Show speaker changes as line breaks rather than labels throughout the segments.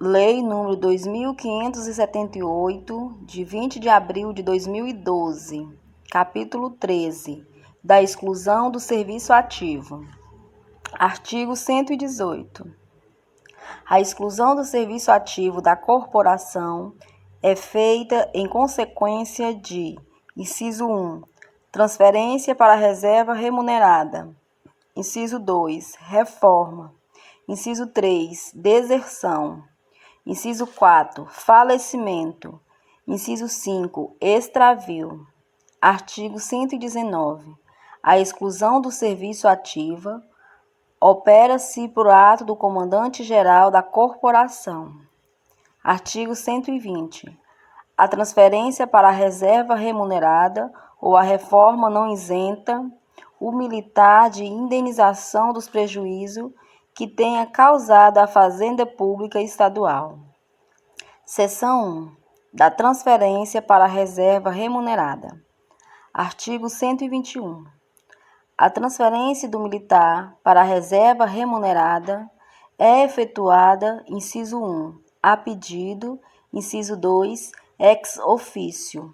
Lei nº 2.578, de 20 de abril de 2012, capítulo 13, da exclusão do serviço ativo. Artigo 118. A exclusão do serviço ativo da corporação é feita em consequência de: inciso 1, transferência para reserva remunerada; inciso 2, reforma; inciso 3, deserção; inciso 4, falecimento; inciso 5, extravio. Artigo 119. A exclusão do serviço ativa opera-se por ato do comandante-geral da corporação. Artigo 120. A transferência para a reserva remunerada ou a reforma não isenta o militar de indenização dos prejuízos que tenha causado à Fazenda Pública Estadual. Seção 1. Da transferência para a reserva remunerada. Artigo 121. A transferência do militar para a reserva remunerada é efetuada, inciso 1, a pedido, inciso 2, ex officio.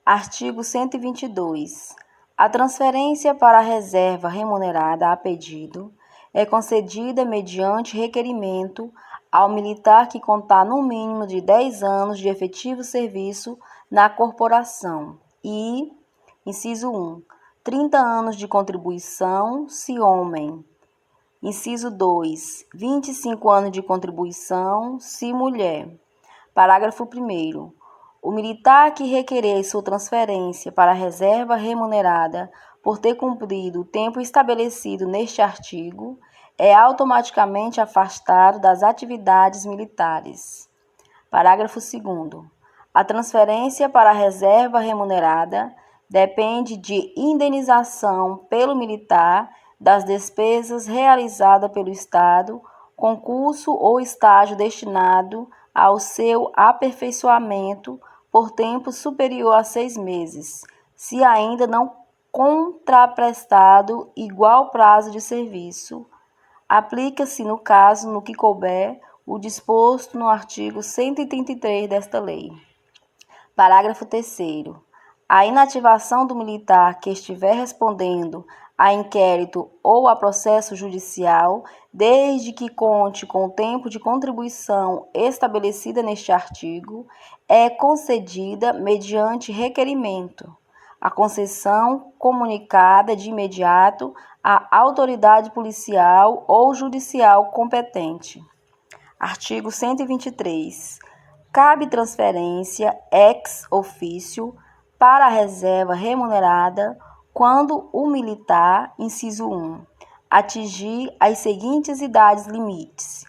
Artigo 122. A transferência para a reserva remunerada a pedido é concedida mediante requerimento ao militar que contar no mínimo de 10 anos de efetivo serviço na corporação e, inciso 1, 30 anos de contribuição, se homem. Inciso 2, 25 anos de contribuição, se mulher. Parágrafo 1º. O militar que requerer sua transferência para a reserva remunerada por ter cumprido o tempo estabelecido neste artigo, é automaticamente afastado das atividades militares. Parágrafo 2º. A transferência para a reserva remunerada depende de indenização pelo militar das despesas realizadas pelo Estado, concurso ou estágio destinado ao seu aperfeiçoamento por tempo superior a 6 meses, se ainda não contraprestado igual prazo de serviço. Aplica-se, no caso no que couber, o disposto no artigo 133 desta lei. Parágrafo 3º. A inativação do militar que estiver respondendo a inquérito ou a processo judicial, desde que conte com o tempo de contribuição estabelecida neste artigo, é concedida mediante requerimento. A concessão comunicada de imediato à autoridade policial ou judicial competente. Artigo 123. Cabe transferência ex officio para a reserva remunerada quando o militar, inciso 1, atingir as seguintes idades limites.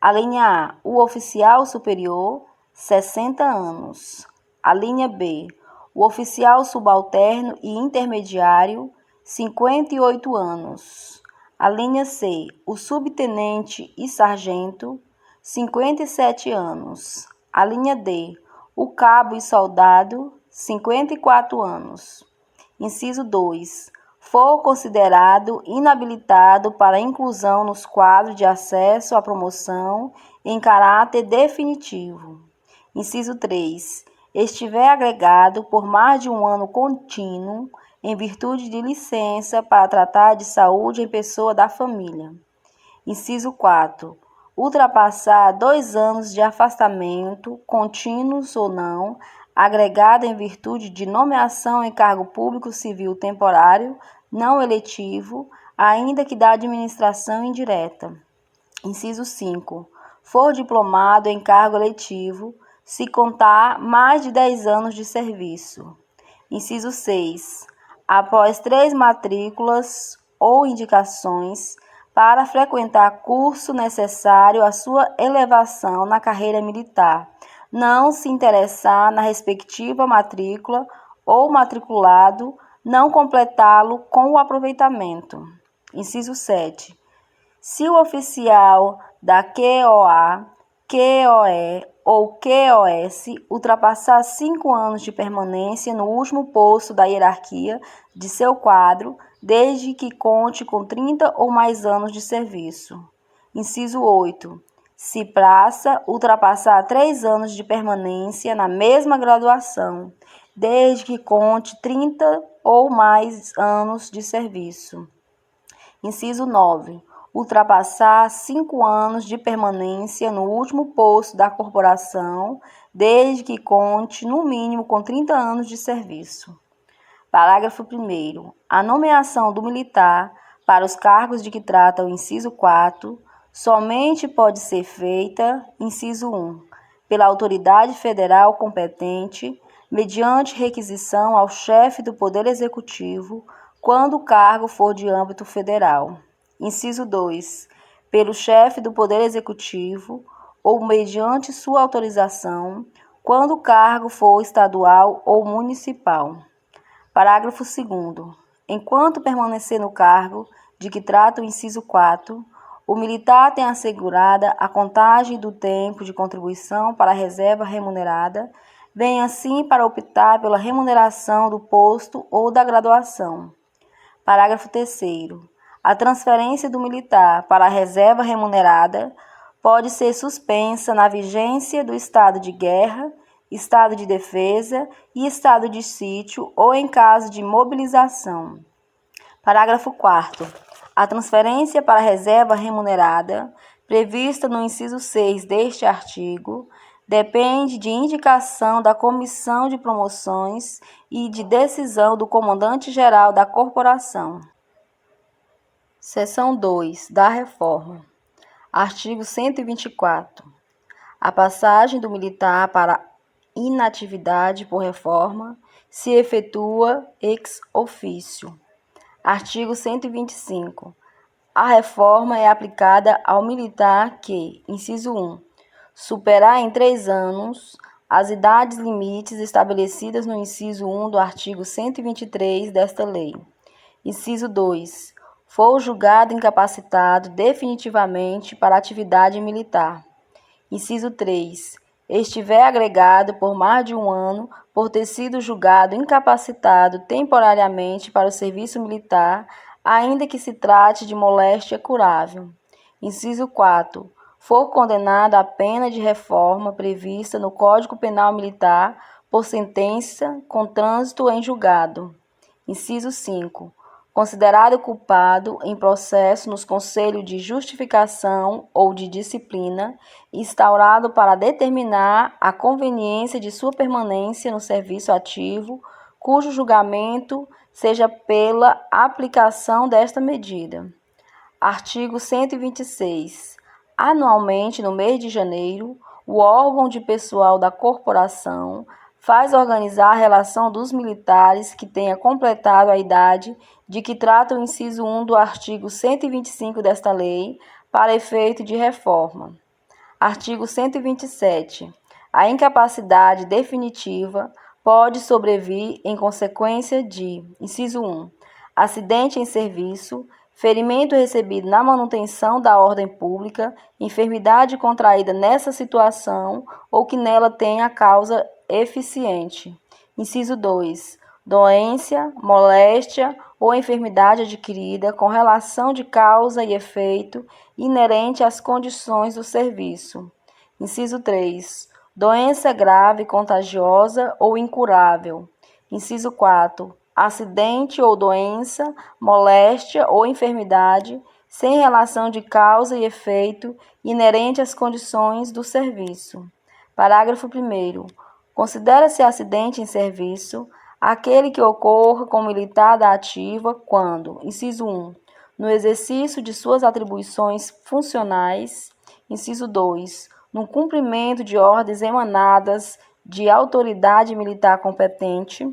A linha A, o oficial superior, 60 anos. A linha B, o oficial subalterno e intermediário, 58 anos. A linha C, o subtenente e sargento, 57 anos. A linha D, o cabo e soldado, 54 anos. Inciso 2. For considerado inabilitado para inclusão nos quadros de acesso à promoção em caráter definitivo. Inciso 3. Estiver agregado por mais de um ano contínuo, em virtude de licença para tratar de saúde em pessoa da família. Inciso 4. Ultrapassar 2 anos de afastamento, contínuos ou não, agregado em virtude de nomeação em cargo público civil temporário, não eletivo, ainda que da administração indireta. Inciso 5. For diplomado em cargo eletivo, se contar mais de 10 anos de serviço. Inciso 6. Após 3 matrículas ou indicações para frequentar curso necessário à sua elevação na carreira militar, não se interessar na respectiva matrícula ou matriculado, não completá-lo com o aproveitamento. Inciso 7. Se o oficial da QOA, QOE ou QOS ultrapassar 5 anos de permanência no último posto da hierarquia de seu quadro, desde que conte com 30 ou mais anos de serviço. Inciso 8. se praça ultrapassar 3 anos de permanência na mesma graduação, desde que conte 30 ou mais anos de serviço. Inciso 9. Ultrapassar 5 anos de permanência no último posto da corporação, desde que conte, no mínimo, com 30 anos de serviço. Parágrafo 1º. A nomeação do militar para os cargos de que trata o inciso 4 somente pode ser feita, inciso 1, pela autoridade federal competente, mediante requisição ao chefe do Poder Executivo, quando o cargo for de âmbito federal. Inciso 2, pelo chefe do Poder Executivo ou mediante sua autorização, quando o cargo for estadual ou municipal. Parágrafo 2º. Enquanto permanecer no cargo de que trata o inciso 4, o militar tem assegurada a contagem do tempo de contribuição para a reserva remunerada, bem assim para optar pela remuneração do posto ou da graduação. Parágrafo 3º. A transferência do militar para a reserva remunerada pode ser suspensa na vigência do estado de guerra, estado de defesa e estado de sítio ou em caso de mobilização. Parágrafo 4º. A transferência para a reserva remunerada, prevista no inciso 6 deste artigo, depende de indicação da Comissão de Promoções e de decisão do Comandante-Geral da Corporação. Seção 2. Da Reforma. Artigo 124. A passagem do militar para inatividade por reforma se efetua ex officio. Artigo 125. A reforma é aplicada ao militar que, inciso 1, superar em 3 anos as idades limites estabelecidas no inciso 1 do artigo 123 desta lei. Inciso 2. For julgado incapacitado definitivamente para atividade militar. Inciso 3. Estiver agregado por mais de 1 ano por ter sido julgado incapacitado temporariamente para o serviço militar, ainda que se trate de moléstia curável. Inciso 4. For condenado à pena de reforma prevista no Código Penal Militar por sentença com trânsito em julgado. Inciso 5. Considerado culpado em processo nos conselhos de justificação ou de disciplina, instaurado para determinar a conveniência de sua permanência no serviço ativo, cujo julgamento seja pela aplicação desta medida. Artigo 126. Anualmente, no mês de janeiro, o órgão de pessoal da corporação faz organizar a relação dos militares que tenha completado a idade de que trata o inciso 1 do artigo 125 desta lei, para efeito de reforma. Artigo 127. A incapacidade definitiva pode sobrevir em consequência de, inciso 1, acidente em serviço, ferimento recebido na manutenção da ordem pública, enfermidade contraída nessa situação ou que nela tenha causa eficiente. Inciso 2. Doença, moléstia ou enfermidade adquirida com relação de causa e efeito inerente às condições do serviço. Inciso 3. Doença grave, contagiosa ou incurável. Inciso 4. Acidente ou doença, moléstia ou enfermidade sem relação de causa e efeito inerente às condições do serviço. Parágrafo 1º. Considera-se acidente em serviço aquele que ocorra com militar da ativa quando, inciso 1, no exercício de suas atribuições funcionais, inciso 2, no cumprimento de ordens emanadas de autoridade militar competente,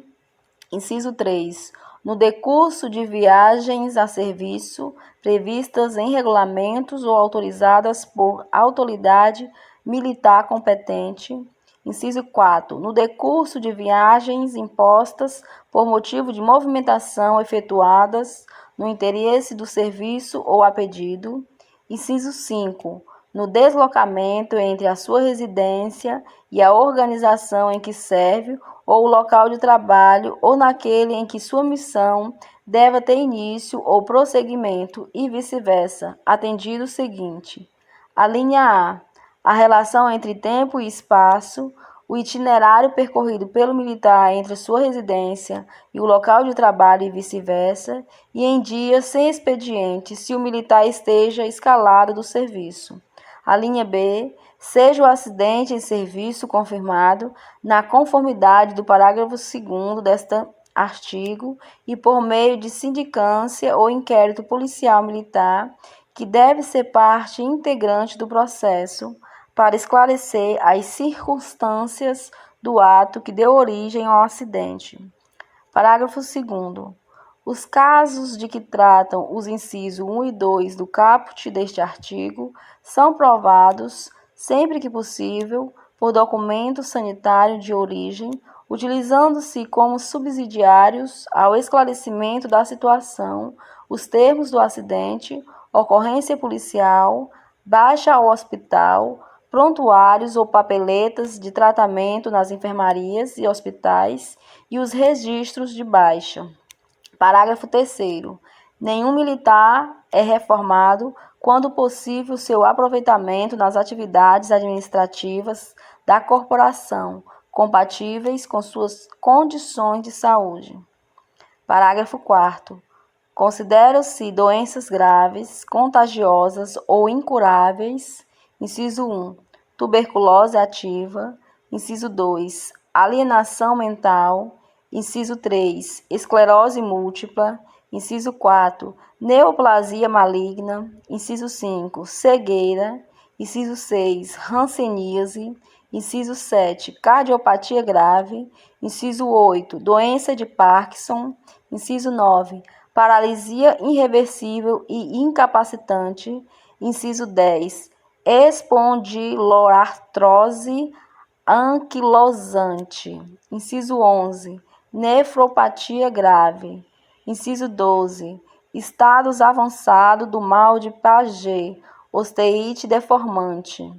inciso 3, no decurso de viagens a serviço previstas em regulamentos ou autorizadas por autoridade militar competente, inciso 4, no decurso de viagens impostas por motivo de movimentação efetuadas no interesse do serviço ou a pedido. Inciso 5, no deslocamento entre a sua residência e a organização em que serve ou o local de trabalho ou naquele em que sua missão deva ter início ou prosseguimento e vice-versa, atendido o seguinte. A linha A. a relação entre tempo e espaço, o itinerário percorrido pelo militar entre sua residência e o local de trabalho e vice-versa, e em dias sem expediente, se o militar esteja escalado do serviço. A linha B, seja o acidente em serviço confirmado na conformidade do parágrafo 2º deste artigo e por meio de sindicância ou inquérito policial militar, que deve ser parte integrante do processo, para esclarecer as circunstâncias do ato que deu origem ao acidente. Parágrafo 2º. Os casos de que tratam os incisos 1 e 2 do caput deste artigo são provados, sempre que possível, por documento sanitário de origem, utilizando-se como subsidiários ao esclarecimento da situação, os termos do acidente, ocorrência policial, baixa ao hospital, prontuários ou papeletas de tratamento nas enfermarias e hospitais e os registros de baixa. Parágrafo 3º. Nenhum militar é reformado quando possível seu aproveitamento nas atividades administrativas da corporação, compatíveis com suas condições de saúde. Parágrafo 4º. Consideram-se doenças graves, contagiosas ou incuráveis: inciso 1, tuberculose ativa. Inciso 2, alienação mental. Inciso 3, esclerose múltipla. Inciso 4, neoplasia maligna. Inciso 5, cegueira. Inciso 6, hanseníase. Inciso 7, cardiopatia grave. Inciso 8, doença de Parkinson. Inciso 9, paralisia irreversível e incapacitante. Inciso 10, espondiloartrose anquilosante. Inciso 11, nefropatia grave. Inciso 12, estados avançados do mal de Paget, osteite deformante.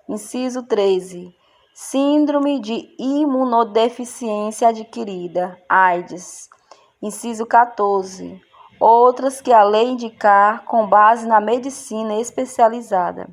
Inciso 13, síndrome de imunodeficiência adquirida, AIDS. Inciso 14, outras que a lei indicar com base na medicina especializada.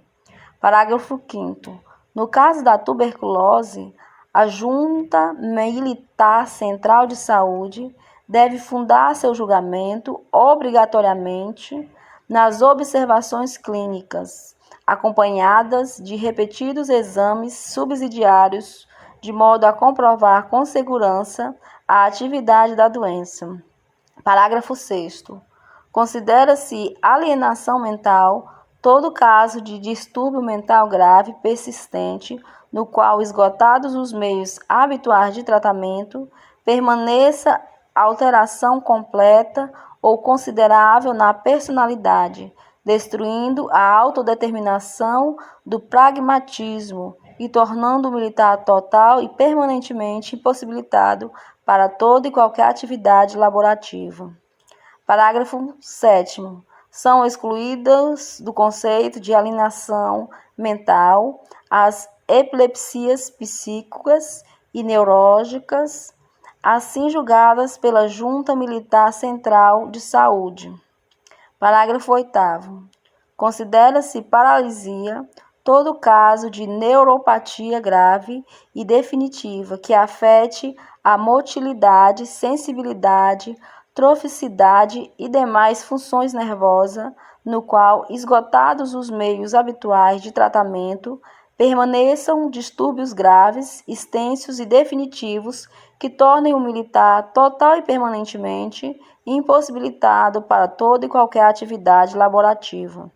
Parágrafo 5º. No caso da tuberculose, a Junta Militar Central de Saúde deve fundar seu julgamento obrigatoriamente nas observações clínicas, acompanhadas de repetidos exames subsidiários, de modo a comprovar com segurança a atividade da doença. Parágrafo 6º. Considera-se alienação mental todo caso de distúrbio mental grave persistente, no qual, esgotados os meios habituais de tratamento, permaneça alteração completa ou considerável na personalidade, destruindo a autodeterminação do pragmatismo e tornando o militar total e permanentemente impossibilitado para toda e qualquer atividade laborativa. Parágrafo 7º. São excluídas do conceito de alienação mental as epilepsias psíquicas e neurológicas, assim julgadas pela Junta Militar Central de Saúde. Parágrafo 8º. Considera-se paralisia todo caso de neuropatia grave e definitiva que afete a motilidade, sensibilidade, troficidade e demais funções nervosas, no qual, esgotados os meios habituais de tratamento, permaneçam distúrbios graves, extensos e definitivos que tornem o militar total e permanentemente impossibilitado para toda e qualquer atividade laborativa.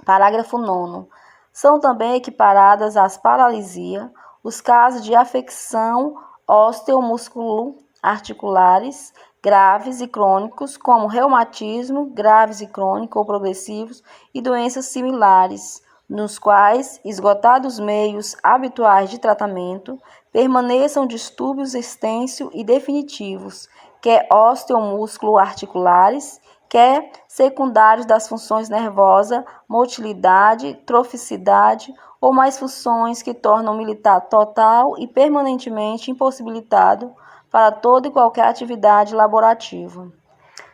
Parágrafo 9º. São também equiparadas às paralisia os casos de afecção osteomusculo-articulares graves e crônicos, como reumatismo, graves e crônicos ou progressivos, e doenças similares, nos quais, esgotados os meios habituais de tratamento, permaneçam distúrbios extensos e definitivos, quer osteomúsculo-articulares, quer secundários das funções nervosa, motilidade, troficidade ou mais funções que tornam o militar total e permanentemente impossibilitado para toda e qualquer atividade laborativa.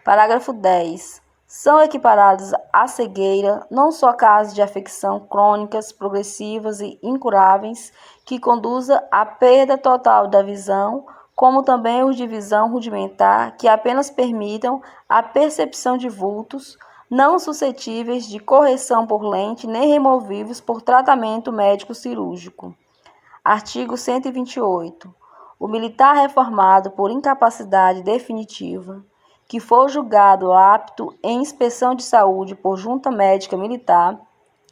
Parágrafo 10. São equiparados à cegueira não só casos de afecção crônicas, progressivas e incuráveis que conduza à perda total da visão, como também os de visão rudimentar que apenas permitam a percepção de vultos, não suscetíveis de correção por lente nem removíveis por tratamento médico cirúrgico. Artigo 128. O militar reformado por incapacidade definitiva, que for julgado apto em inspeção de saúde por junta médica militar,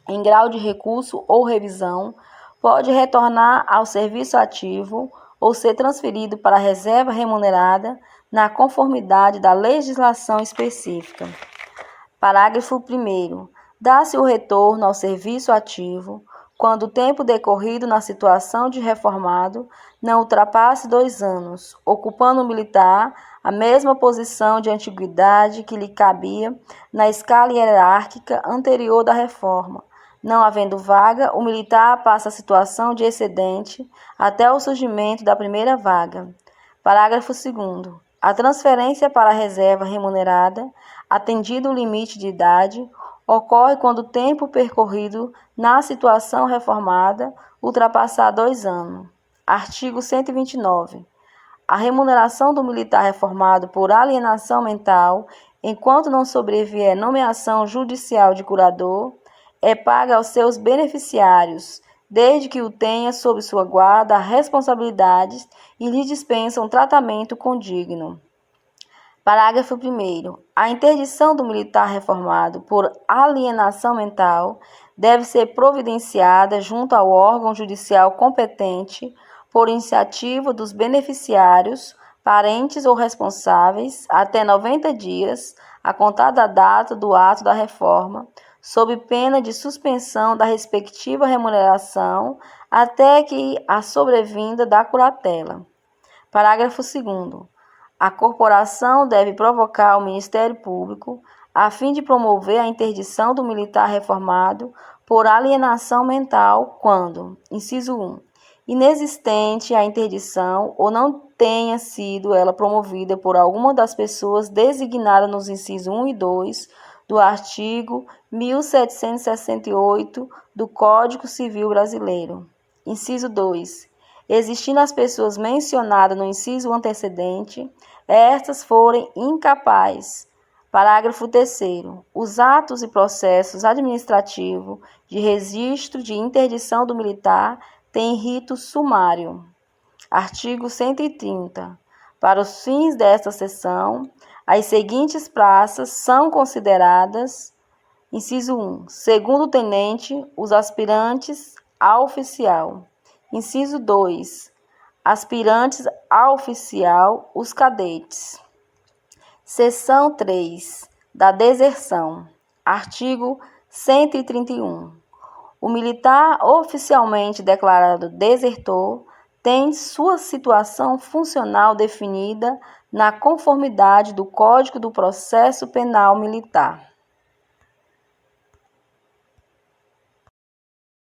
em grau de recurso ou revisão, pode retornar ao serviço ativo ou ser transferido para a reserva remunerada na conformidade da legislação específica. Parágrafo 1º. Dá-se o retorno ao serviço ativo quando o tempo decorrido na situação de reformado não ultrapasse 2 anos, ocupando o militar a mesma posição de antiguidade que lhe cabia na escala hierárquica anterior da reforma. Não havendo vaga, o militar passa a situação de excedente até o surgimento da primeira vaga. Parágrafo 2º. A transferência para a reserva remunerada, atendido o limite de idade, ocorre quando o tempo percorrido na situação reformada ultrapassar 2 anos. Artigo 129. A remuneração do militar reformado por alienação mental, enquanto não sobrevier nomeação judicial de curador, é paga aos seus beneficiários, desde que o tenha sob sua guarda responsabilidades e lhe dispensa um tratamento condigno. Parágrafo 1º. A interdição do militar reformado por alienação mental deve ser providenciada junto ao órgão judicial competente por iniciativa dos beneficiários, parentes ou responsáveis, até 90 dias, a contar da data do ato da reforma, sob pena de suspensão da respectiva remuneração até que a sobrevinda da curatela. Parágrafo 2º. A corporação deve provocar ao Ministério Público, a fim de promover a interdição do militar reformado por alienação mental quando, inciso 1, inexistente a interdição ou não tenha sido ela promovida por alguma das pessoas designadas nos incisos 1 e 2 do artigo 1768 do Código Civil Brasileiro. Inciso 2. Existindo as pessoas mencionadas no inciso antecedente, estas forem incapazes. Parágrafo 3º. Os atos e processos administrativos de registro de interdição do militar têm rito sumário. Artigo 130. Para os fins desta seção, as seguintes praças são consideradas: inciso 1. Segundo tenente, os aspirantes a oficial. Inciso 2. Aspirantes a oficial, os cadetes. Seção 3. Da deserção. Artigo 131. O militar oficialmente declarado desertor tem sua situação funcional definida na conformidade do Código do Processo Penal Militar.